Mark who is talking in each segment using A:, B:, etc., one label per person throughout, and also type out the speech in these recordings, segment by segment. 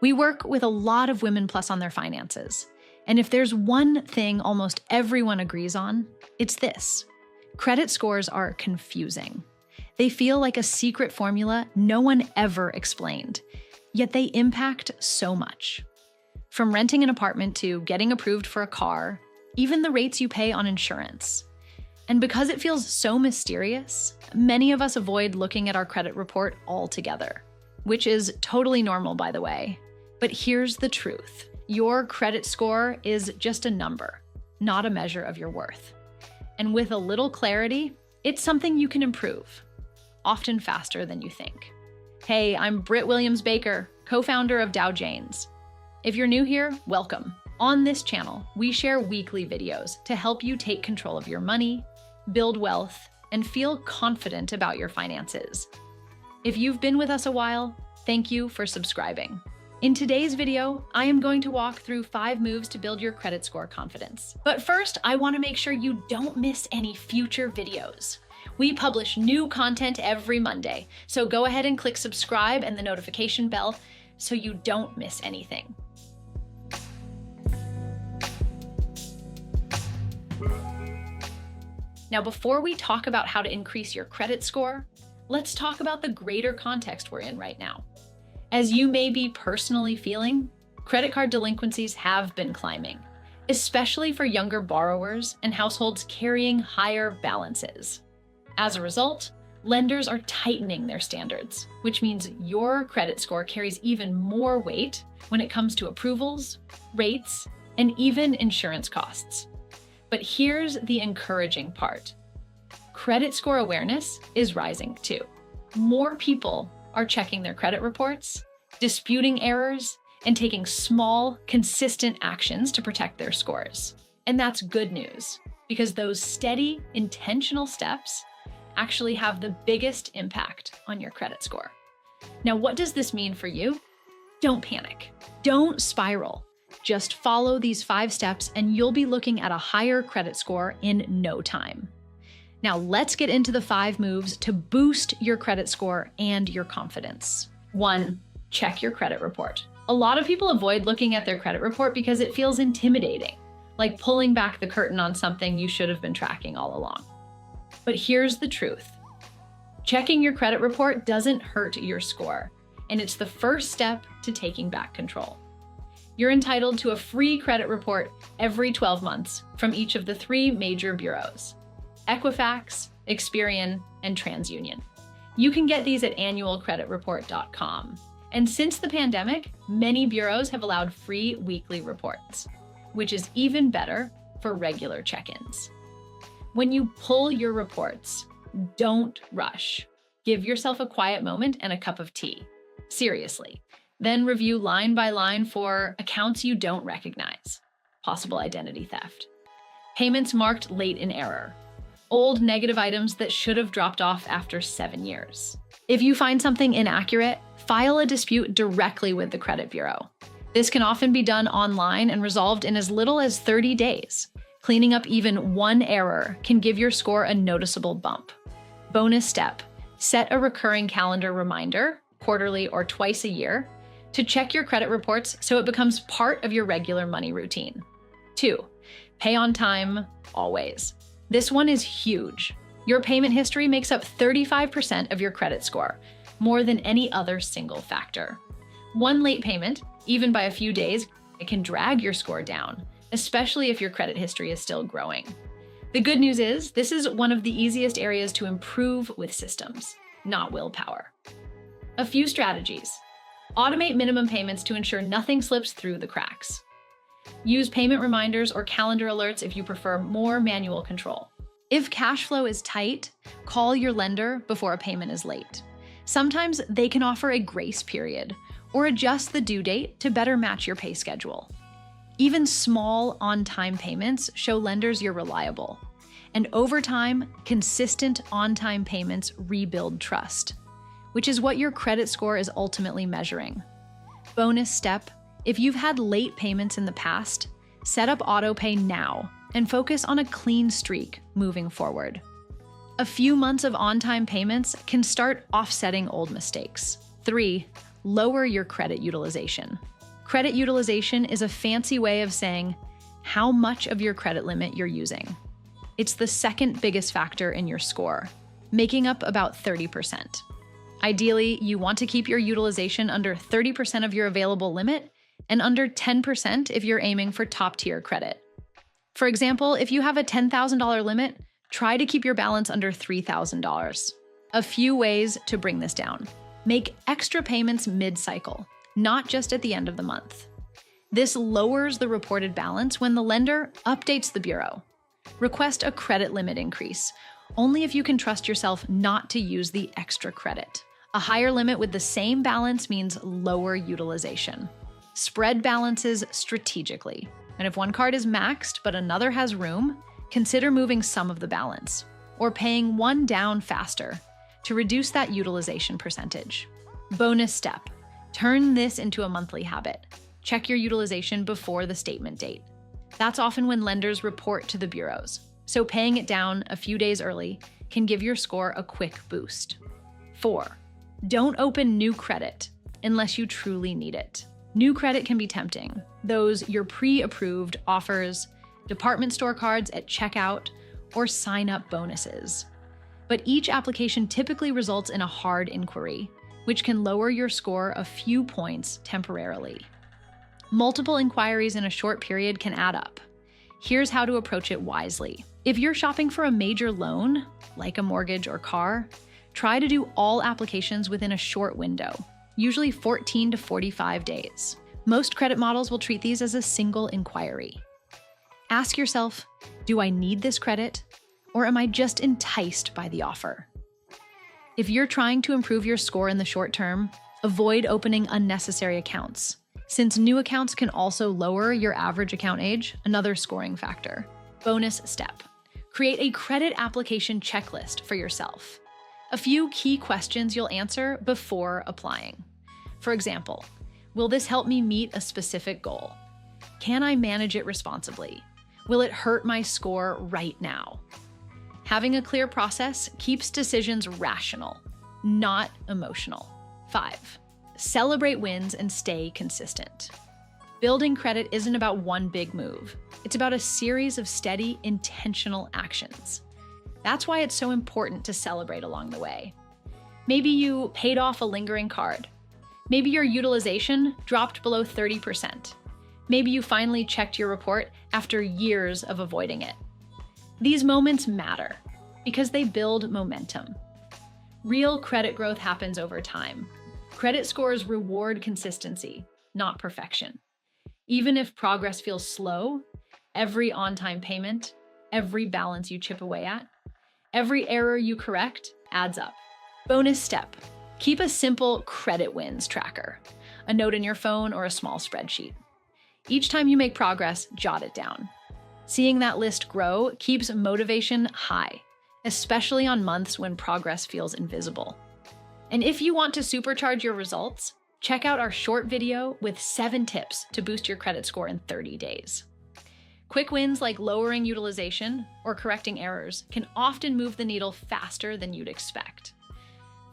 A: We work with a lot of women plus on their finances. And if there's one thing almost everyone agrees on, it's this. Credit scores are confusing. They feel like a secret formula no one ever explained, yet they impact so much. From renting an apartment to getting approved for a car, even the rates you pay on insurance. And because it feels so mysterious, many of us avoid looking at our credit report altogether, which is totally normal, by the way. But here's the truth. Your credit score is just a number, not a measure of your worth. And with a little clarity, it's something you can improve, often faster than you think. Hey, I'm Britt Williams-Baker, co-founder of Dow Janes. If you're new here, welcome. On this channel, we share weekly videos to help you take control of your money, build wealth, and feel confident about your finances. If you've been with us a while, thank you for subscribing. In today's video, I am going to walk through 5 moves to build your credit score confidence. But first, I want to make sure you don't miss any future videos. We publish new content every Monday, so go ahead and click subscribe and the notification bell so you don't miss anything. Now, before we talk about how to increase your credit score, let's talk about the greater context we're in right now. As you may be personally feeling, credit card delinquencies have been climbing, especially for younger borrowers and households carrying higher balances. As a result, lenders are tightening their standards, which means your credit score carries even more weight when it comes to approvals, rates, and even insurance costs. But here's the encouraging part. Credit score awareness is rising too. More people are checking their credit reports, disputing errors, and taking small, consistent actions to protect their scores. And that's good news, because those steady, intentional steps actually have the biggest impact on your credit score. Now, what does this mean for you? Don't panic. Don't spiral. Just follow these 5 steps and you'll be looking at a higher credit score in no time. Now let's get into the 5 moves to boost your credit score and your confidence. 1, check your credit report. A lot of people avoid looking at their credit report because it feels intimidating, like pulling back the curtain on something you should have been tracking all along. But here's the truth. Checking your credit report doesn't hurt your score, and it's the first step to taking back control. You're entitled to a free credit report every 12 months from each of the 3 major bureaus: Equifax, Experian, and TransUnion. You can get these at annualcreditreport.com. And since the pandemic, many bureaus have allowed free weekly reports, which is even better for regular check-ins. When you pull your reports, don't rush. Give yourself a quiet moment and a cup of tea. Seriously. Then review line by line for accounts you don't recognize, possible identity theft, payments marked late in error, old negative items that should have dropped off after 7 years. If you find something inaccurate, file a dispute directly with the credit bureau. This can often be done online and resolved in as little as 30 days. Cleaning up even one error can give your score a noticeable bump. Bonus step, set a recurring calendar reminder, quarterly or twice a year, to check your credit reports so it becomes part of your regular money routine. 2, pay on time, always. This one is huge. Your payment history makes up 35% of your credit score, more than any other single factor. One late payment, even by a few days, it can drag your score down, especially if your credit history is still growing. The good news is, this is one of the easiest areas to improve with systems, not willpower. A few strategies. Automate minimum payments to ensure nothing slips through the cracks. Use payment reminders or calendar alerts if you prefer more manual control. If cash flow is tight, call your lender before a payment is late. Sometimes they can offer a grace period or adjust the due date to better match your pay schedule. Even small on-time payments show lenders you're reliable. And over time, consistent on-time payments rebuild trust, which is what your credit score is ultimately measuring. Bonus step, if you've had late payments in the past, set up autopay now and focus on a clean streak moving forward. A few months of on-time payments can start offsetting old mistakes. 3, lower your credit utilization. Credit utilization is a fancy way of saying how much of your credit limit you're using. It's the second biggest factor in your score, making up about 30%. Ideally, you want to keep your utilization under 30% of your available limit and under 10% if you're aiming for top-tier credit. For example, if you have a $10,000 limit, try to keep your balance under $3,000. A few ways to bring this down. Make extra payments mid-cycle, not just at the end of the month. This lowers the reported balance when the lender updates the bureau. Request a credit limit increase, only if you can trust yourself not to use the extra credit. A higher limit with the same balance means lower utilization. Spread balances strategically, and if one card is maxed but another has room, consider moving some of the balance, or paying one down faster to reduce that utilization percentage. Bonus step: turn this into a monthly habit. Check your utilization before the statement date. That's often when lenders report to the bureaus, so paying it down a few days early can give your score a quick boost. 4. Don't open new credit unless you truly need it. New credit can be tempting. Those your pre-approved offers, department store cards at checkout, or sign-up bonuses. But each application typically results in a hard inquiry, which can lower your score a few points temporarily. Multiple inquiries in a short period can add up. Here's how to approach it wisely. If you're shopping for a major loan, like a mortgage or car, try to do all applications within a short window, usually 14 to 45 days. Most credit models will treat these as a single inquiry. Ask yourself, do I need this credit, or am I just enticed by the offer? If you're trying to improve your score in the short term, avoid opening unnecessary accounts, since new accounts can also lower your average account age, another scoring factor. Bonus step: create a credit application checklist for yourself. A few key questions you'll answer before applying. For example, will this help me meet a specific goal? Can I manage it responsibly? Will it hurt my score right now? Having a clear process keeps decisions rational, not emotional. 5. Celebrate wins and stay consistent. Building credit isn't about one big move. It's about a series of steady, intentional actions. That's why it's so important to celebrate along the way. Maybe you paid off a lingering card. Maybe your utilization dropped below 30%. Maybe you finally checked your report after years of avoiding it. These moments matter because they build momentum. Real credit growth happens over time. Credit scores reward consistency, not perfection. Even if progress feels slow, every on-time payment, every balance you chip away at, every error you correct adds up. Bonus step: keep a simple credit wins tracker, a note in your phone or a small spreadsheet. Each time you make progress, jot it down. Seeing that list grow keeps motivation high, especially on months when progress feels invisible. And if you want to supercharge your results, check out our short video with 7 tips to boost your credit score in 30 days. Quick wins like lowering utilization or correcting errors can often move the needle faster than you'd expect.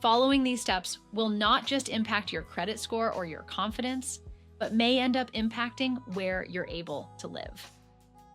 A: Following these steps will not just impact your credit score or your confidence, but may end up impacting where you're able to live.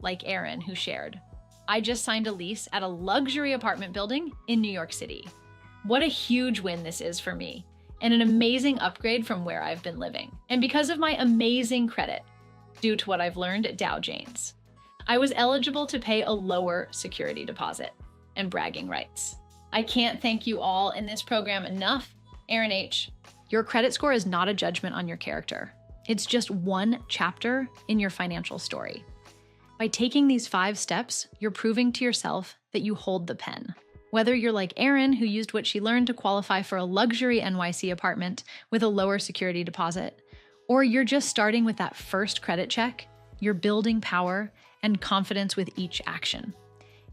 A: Like Erin, who shared, "I just signed a lease at a luxury apartment building in New York City. What a huge win this is for me, and an amazing upgrade from where I've been living. And because of my amazing credit, due to what I've learned at Dow Jones, I was eligible to pay a lower security deposit," and bragging rights. I can't thank you all in this program enough. Erin H. Your credit score is not a judgment on your character. It's just one chapter in your financial story. By taking these 5 steps, you're proving to yourself that you hold the pen. Whether you're like Erin, who used what she learned to qualify for a luxury NYC apartment with a lower security deposit, or you're just starting with that first credit check, you're building power and confidence with each action.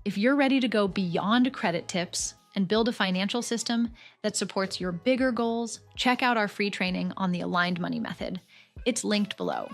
A: If you're ready to go beyond credit tips and build a financial system that supports your bigger goals, check out our free training on the Aligned Money Method. It's linked below.